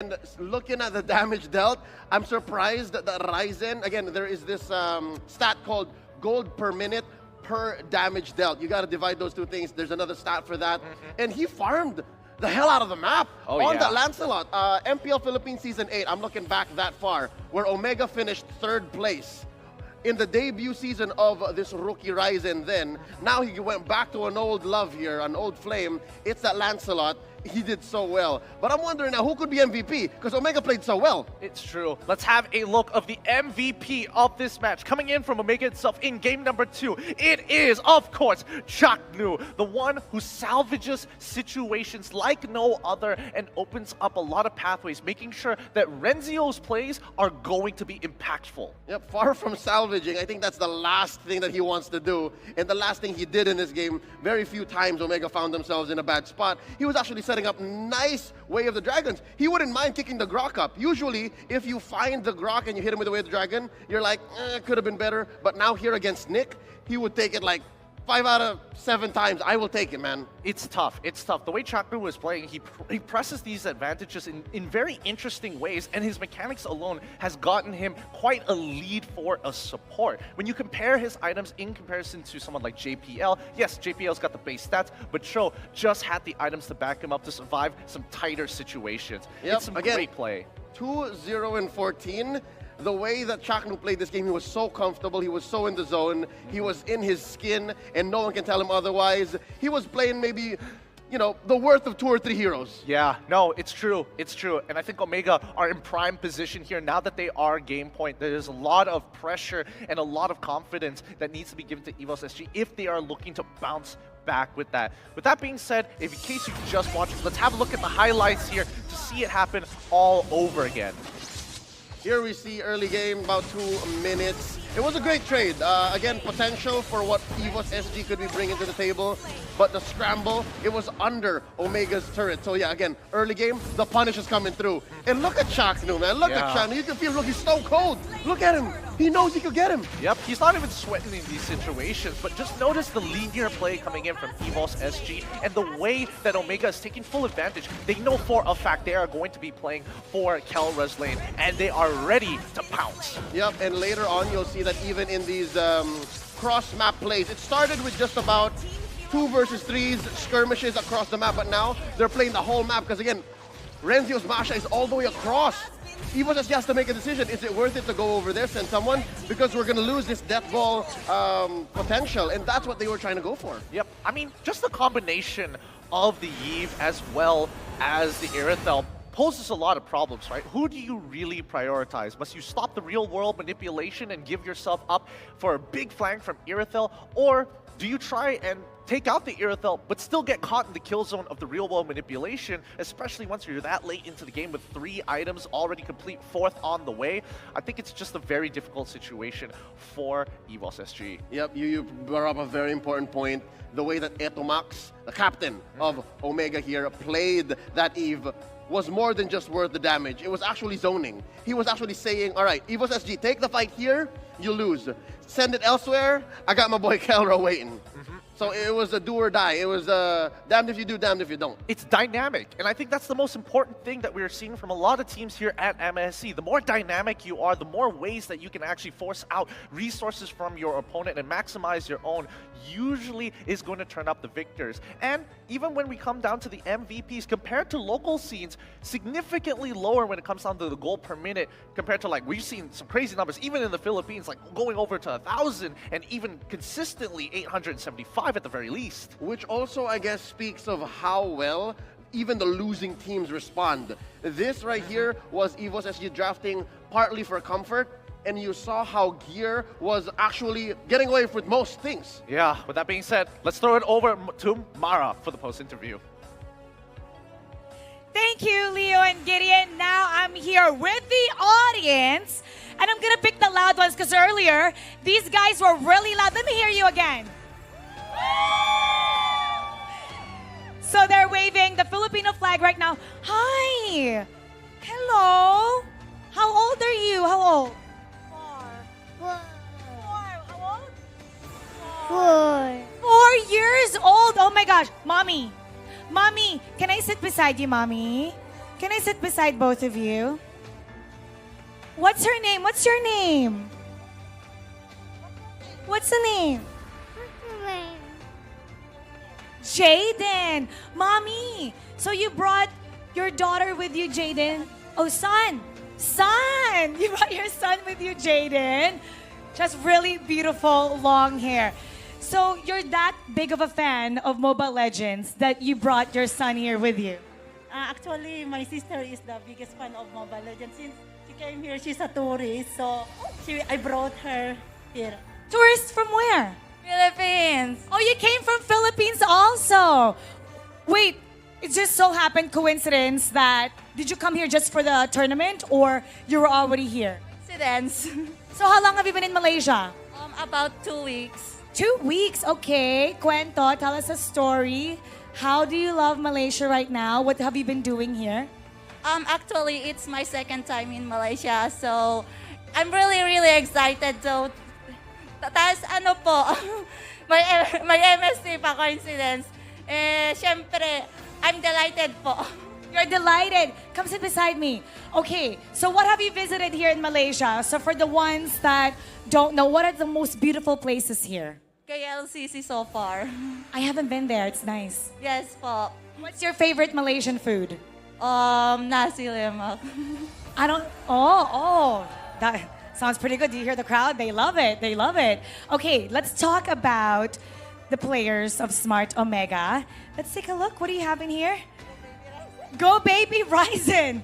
And looking at the damage dealt, I'm surprised that Ryzen, again, there is this stat called gold per minute per damage dealt. You got to divide those two things. There's another stat for that. And he farmed the hell out of the map on that Lancelot. MPL Philippines Season 8, I'm looking back that far, where Omega finished 3rd place. In the debut season of this rookie Ryzen then, now he went back to an old love here, an old flame. It's that Lancelot. He did so well. But I'm wondering now, who could be MVP? Because Omega played so well. It's true. Let's have a look of the MVP of this match. Coming in from Omega itself in game number 2, it is, of course, Chaknu, the one who salvages situations like no other and opens up a lot of pathways, making sure that Renzio's plays are going to be impactful. Yep, far from salvaging. I think that's the last thing that he wants to do. And the last thing he did in this game, very few times Omega found themselves in a bad spot. He was actually setting up nice Way of the Dragons. He wouldn't mind kicking the Grok up. Usually, if you find the Grok and you hit him with the Way of the Dragon, you're like, could have been better. But now here against Nick, he would take it like 5 out of 7 times. I will take it, man. It's tough. It's tough. The way Chaknu was playing, he presses these advantages in very interesting ways, and his mechanics alone has gotten him quite a lead for a support. When you compare his items in comparison to someone like JPL, yes, JPL's got the base stats, but Cho just had the items to back him up to survive some tighter situations. Yep. It's some Again, great play. 2-0 and 14. The way that Chaknu played this game, he was so comfortable, he was so in the zone, he was in his skin, and no one can tell him otherwise. He was playing maybe, you know, the worth of 2 or 3 heroes. Yeah, no, it's true. It's true. And I think Omega are in prime position here now that they are game point. There's a lot of pressure and a lot of confidence that needs to be given to EVOS SG if they are looking to bounce back with that. With that being said, if in case you just watched, let's have a look at the highlights here to see it happen all over again. Here we see early game, about 2 minutes. It was a great trade. Again, potential for what EVOS SG could be bringing to the table, but the scramble, it was under Omega's turret. So yeah, again, early game, the punish is coming through. And look at Chaknu, man. Look at Chaknu. You can feel, look, he's so cold. Look at him. He knows he could get him. Yep, he's not even sweating in these situations, but just notice the linear play coming in from EVOS SG and the way that Omega is taking full advantage. They know for a fact they are going to be playing for Kelra's lane, and they are ready to pounce. Yep, and later on you'll see that even in these cross-map plays, it started with just about 2 versus 3s skirmishes across the map, but now they're playing the whole map because, again, Renzio's Masha is all the way across. EVOS just has to make a decision. Is it worth it to go over there, send someone? Because we're going to lose this death ball potential, and that's what they were trying to go for. Yep, I mean, just the combination of the Eve as well as the Irithel poses a lot of problems, right? Who do you really prioritize? Must you stop the real-world manipulation and give yourself up for a big flank from Irithel, or do you try and take out the Irithel, but still get caught in the kill zone of the real-world manipulation, especially once you're that late into the game with 3 items already complete, 4th on the way? I think it's just a very difficult situation for EVOS SG. Yep, you brought up a very important point. The way that Etomax, the captain of Omega here, played that Eve was more than just worth the damage. It was actually zoning. He was actually saying, all right, EVOS SG, take the fight here, you lose. Send it elsewhere, I got my boy Kelra waiting. So it was a do or die. It was damned if you do, damned if you don't. It's dynamic, and I think that's the most important thing that we're seeing from a lot of teams here at MSC. The more dynamic you are, the more ways that you can actually force out resources from your opponent and maximize your own usually is going to turn up the victors. And even when we come down to the MVPs, compared to local scenes, significantly lower when it comes down to the goal per minute compared to, like, we've seen some crazy numbers, even in the Philippines, like going over to 1,000 and even consistently 875 at the very least. Which also, I guess, speaks of how well even the losing teams respond. This right here was EVOS SG drafting partly for comfort, and you saw how Gear was actually getting away with most things. Yeah, with that being said, let's throw it over to Mara for the post-interview. Thank you, Leo and Gideon. Now I'm here with the audience, and I'm gonna pick the loud ones because earlier, these guys were really loud. Let me hear you again. So they're waving the Filipino flag right now. Hi! Hello! How old are you? How old? 4. How old? 4 years old! Oh my gosh! Mommy! Mommy! Can I sit beside you, Mommy? Can I sit beside both of you? What's her name? What's your name? What's the name? Jaden. Mommy, so you brought your daughter with you, Jaden? Oh, son. Son! You brought your son with you, Jaden. Just really beautiful long hair. So you're that big of a fan of Mobile Legends that you brought your son here with you? Actually, my sister is the biggest fan of Mobile Legends. Since she came here, she's a tourist, so I brought her here. Tourist from where? Philippines. Oh, you came from Philippines also. Wait, it just so happened, coincidence, that did you come here just for the tournament or you were already here? Coincidence. So how long have you been in Malaysia? About 2 weeks. 2 weeks, okay. Cuento, tell us a story. How do you love Malaysia right now? What have you been doing here? Actually, it's my second time in Malaysia, so I'm really excited. So, tapos ano po, may MSC pa, coincidence. Syempre, I'm delighted po. You're delighted. Come sit beside me. Okay, so what have you visited here in Malaysia? So for the ones that don't know, what are the most beautiful places here? KLCC so far. I haven't been there. It's nice. Yes po. What's your favorite Malaysian food? Nasi lemak. I don't. Oh, that sounds pretty good. Do you hear the crowd? They love it. They love it. Okay, let's talk about the players of Smart Omega. Let's take a look. What do you have in here? Go baby Ryzen.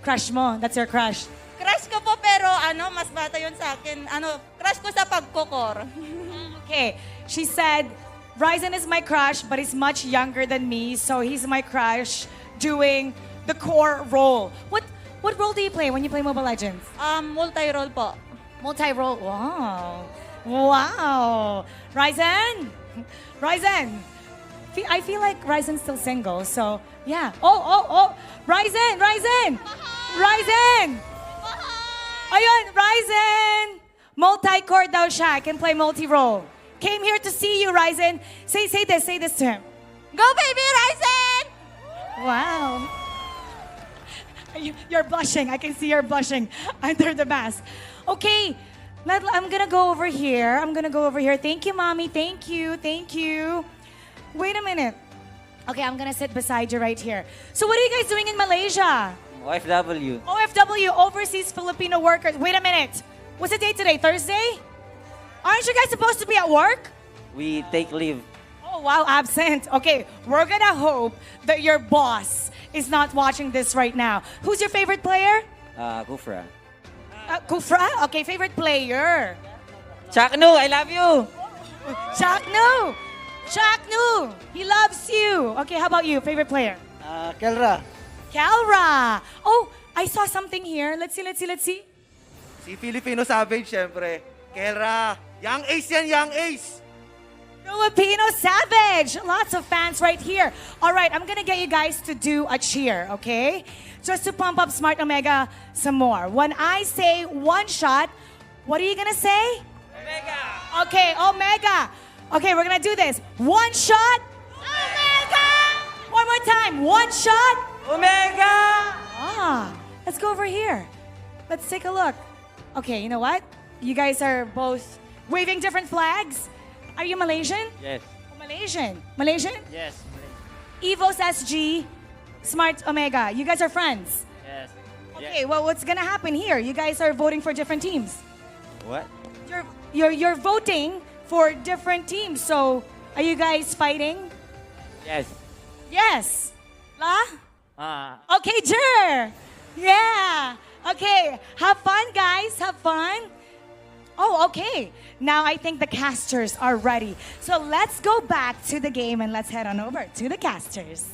Crush mo. That's your crush. Crush ko po pero mas bata yun sa akin. Crush ko sa pagkukor. Okay, she said, Ryzen is my crush, but he's much younger than me, so he's my crush doing the core role. What role do you play when you play Mobile Legends? Multi-role po. Multi-role. Wow. Wow. Ryzen. Ryzen. I feel like Ryzen's still single, so yeah. Oh. Ryzen. Ryzen. Ayun, Ryzen. Multi-core daw siya. Can play multi-role. Came here to see you, Ryzen. Say this to him. Go baby Ryzen! Wow. You're blushing. I can see you're blushing under the mask. Okay, I'm gonna go over here. Thank you, Mommy. Thank you. Wait a minute. Okay, I'm gonna sit beside you right here. So what are you guys doing in Malaysia? OFW. OFW, Overseas Filipino Workers. Wait a minute. What's the date today? Thursday? Aren't you guys supposed to be at work? We take leave. Oh, wow, absent. Okay, we're gonna hope that your boss is not watching this right now. Who's your favorite player? Kufra. Kufra? Okay, favorite player. Chakno, I love you. Chaknu, he loves you. Okay, how about you? Favorite player? Kelra. Kalra. Oh, I saw something here. Let's see. Si Filipino Savage, syempre. Kelra. Young Ace yan, Young Ace. Filipino Savage. Lots of fans right here. All right, I'm gonna get you guys to do a cheer, okay? Just to pump up Smart Omega some more. When I say one shot, what are you gonna say? Omega. Okay, Omega. Okay, we're gonna do this. One shot. Omega. One more time. One shot. Omega. Let's go over here. Let's take a look. Okay, you know what? You guys are both waving different flags. Are you Malaysian? Yes. Oh, Malaysian? Yes. Evos SG, Smart Omega. You guys are friends. Yes. Okay, well, what's gonna happen here? You guys are voting for different teams. What? You're voting for different teams. So, are you guys fighting? Yes. Yes. La? Ah. Okay, Jer. Yeah. Okay, have fun, guys. Have fun. Oh, okay. Now I think the casters are ready. So let's go back to the game and let's head on over to the casters.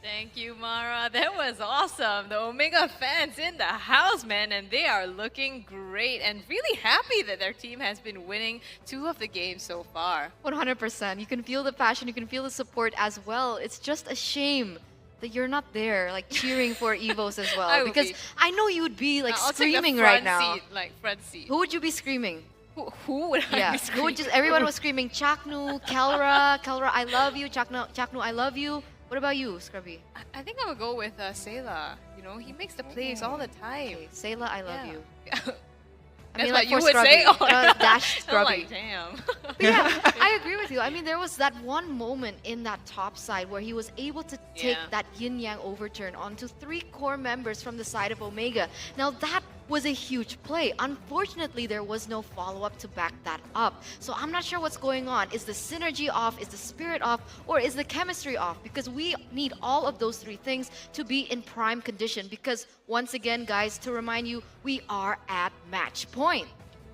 Thank you, Mara. That was awesome. The Omega fans in the house, man, and they are looking great and really happy that their team has been winning 2 of the games so far. 100%. You can feel the passion, you can feel the support as well. It's just a shame that you're not there, like cheering for Evos as well. I would Because be. I know you would be like I'll take the screaming front right now. Seat, like front seat. Who would you be screaming? Who would I Yeah, be who would just everyone was screaming Chaknu, Kelra, Kelra, I love you, Chaknu, Chaknu, I love you. What about you, Scrubby? I think I would go with Sayla. You know, he makes the plays all the time. Okay, Sayla, I love Yeah. you. I That's mean, what like you for would say. Scrubby, Oh, dash I'm Scrubby. like, damn. But yeah, I agree with you. I mean, there was that one moment in that top side where he was able to take Yeah. that yin-yang overturn onto 3 core members from the side of Omega. Now that was a huge play. Unfortunately, there was no follow-up to back that up. So I'm not sure what's going on. Is the synergy off? Is the spirit off? Or is the chemistry off? Because we need all of those 3 things to be in prime condition. Because once again, guys, to remind you, we are at match point.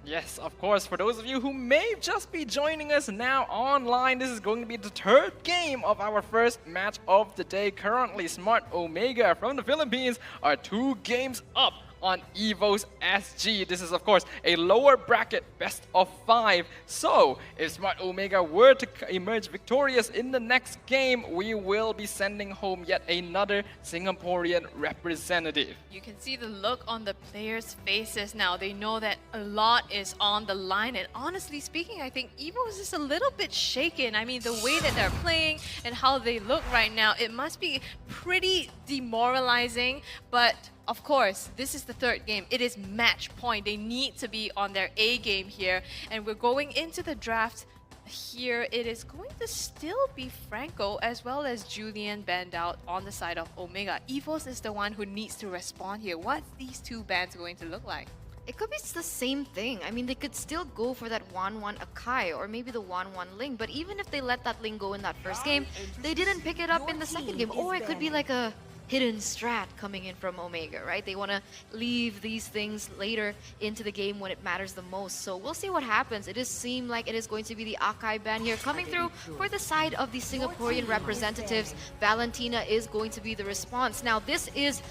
Yes, of course. For those of you who may just be joining us now online, this is going to be the 3rd game of our first match of the day. Currently, Smart Omega from the Philippines are 2 games up on EVOS SG. This is, of course, a lower bracket best of 5. So, if Smart Omega were to emerge victorious in the next game, we will be sending home yet another Singaporean representative. You can see the look on the players' faces now. They know that a lot is on the line. And honestly speaking, I think Evo is just a little bit shaken. I mean, the way that they're playing and how they look right now, it must be pretty demoralizing. But of course, this is the 3rd game. It is match point. They need to be on their A game here. And we're going into the draft here. It is going to still be Franco as well as Julian banned out on the side of Omega. EVOS is the one who needs to respond here. What's these 2 bans going to look like? It could be the same thing. I mean, they could still go for that 1-1 Akai or maybe the 1-1 Ling. But even if they let that Ling go in that first game, they didn't pick it up in the second game. Or it could be like a hidden strat coming in from Omega, right? They want to leave these things later into the game when it matters the most. So we'll see what happens. It does seem like it is going to be the Akai ban here coming through for the side of the Singaporean representatives. Valentina is going to be the response. Now, this is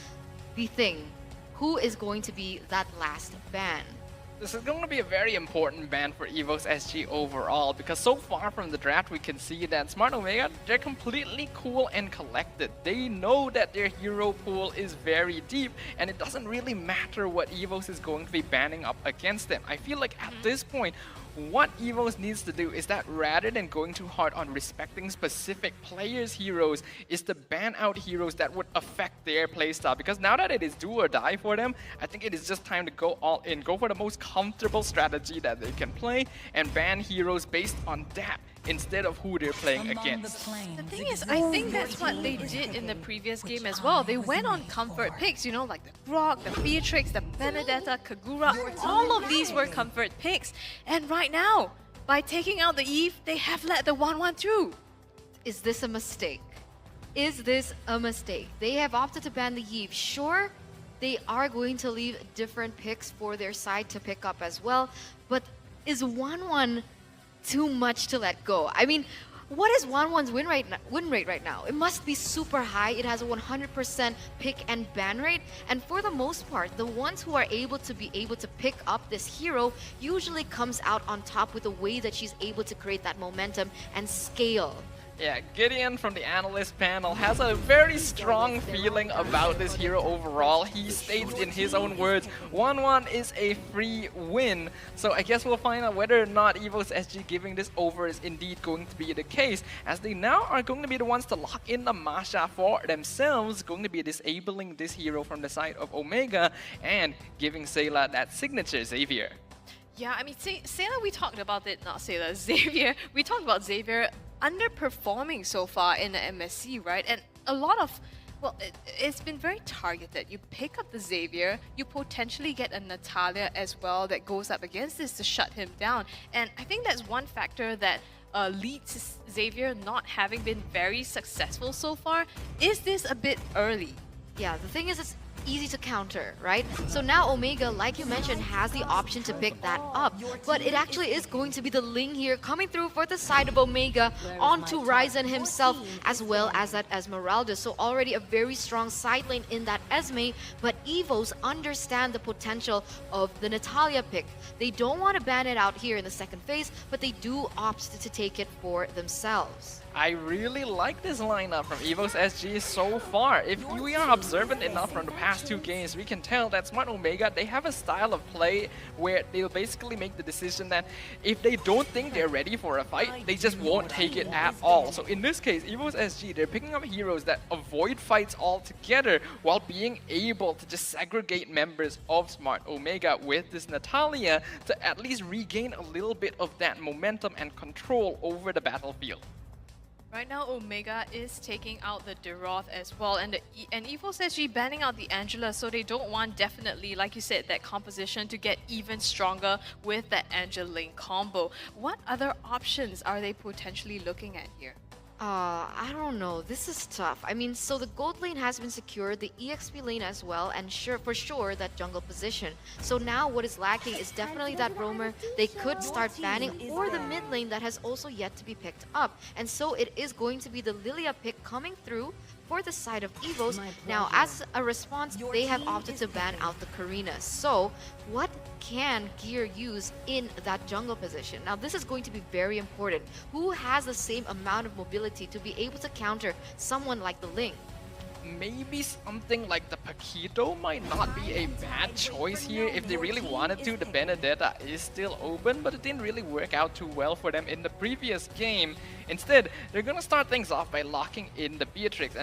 the thing. Who is going to be that last ban? This is going to be a very important ban for EVOS SG overall, because so far from the draft we can see that Smart Omega, they're completely cool and collected. They know that their hero pool is very deep and it doesn't really matter what EVOS is going to be banning up against them. I feel like at this point, what EVOS needs to do is that rather than going too hard on respecting specific players' heroes, is to ban out heroes that would affect their playstyle. Because now that it is do or die for them, I think it is just time to go all in, go for the most comfortable strategy that they can play, and ban heroes based on that instead of who they're playing against. The thing is, I think that's what they did in the previous game as well. They went on comfort picks, you know, like the Grok, the Beatrix, the Benedetta, Kagura. All of these were comfort picks. And right now, by taking out the Eve, they have let the 1-1 through. Is this a mistake? Is this a mistake? They have opted to ban the Eve. Sure, they are going to leave different picks for their side to pick up as well, but is 1-1 too much to let go? I mean, what is 1-1's win rate right now? It must be super high. It has a 100% pick and ban rate. And for the most part, the ones who are able to pick up this hero usually comes out on top with the way that she's able to create that momentum and scale. Yeah, Gideon from the analyst panel has a very strong feeling about this hero overall. He states in his own words, 1-1 is a free win. So I guess we'll find out whether or not EVOS SG giving this over is indeed going to be the case, as they now are going to be the ones to lock in the Masha for themselves, going to be disabling this hero from the side of Omega and giving Sayla that signature Xavier. Yeah, I mean, Sayla, we talked about it, not Sayla, Xavier. We talked about Xavier underperforming so far in the MSC, right? And a lot of, well, it's been very targeted. You pick up the Xavier, you potentially get a Natalia as well that goes up against this to shut him down. And I think that's one factor that leads to Xavier not having been very successful so far. Is this a bit early? Yeah, the thing is, it's easy to counter, right? So now Omega, like you mentioned, has the option to pick that up. But it actually is going to be the Ling here coming through for the side of Omega onto Ryzen himself, as well as that Esmeralda. So already a very strong side lane in that Esme, but EVOs understand the potential of the Natalia pick. They don't want to ban it out here in the second phase, but they do opt to take it for themselves. I really like this lineup from EVOS SG so far. If we are observant enough from the past 2 games, we can tell that Smart Omega, they have a style of play where they'll basically make the decision that if they don't think they're ready for a fight, they just won't take it at all. So in this case, EVOS SG, they're picking up heroes that avoid fights altogether while being able to just segregate members of Smart Omega with this Natalia to at least regain a little bit of that momentum and control over the battlefield. Right now, Omega is taking out the Deroth as well, and EVOS SG banning out the Angela, so they don't want, definitely, like you said, that composition to get even stronger with that Angela lane combo. What other options are they potentially looking at here? I don't know. This is tough. I mean, so the gold lane has been secured, the EXP lane as well, and for sure that jungle position. So now what is lacking is definitely that roamer. They could start banning, or the mid lane that has also yet to be picked up. And so it is going to be the Lilia pick coming through for the side of EVOS. Now, as a response, they have opted to ban out the Karina. So, what can Gear use in that jungle position? Now, this is going to be very important. Who has the same amount of mobility to be able to counter someone like the Ling? Maybe something like the Paquito might not be a bad choice here if they really wanted to. The Benedetta is still open, but it didn't really work out too well for them in the previous game. Instead, they're gonna start things off by locking in the Beatrix, and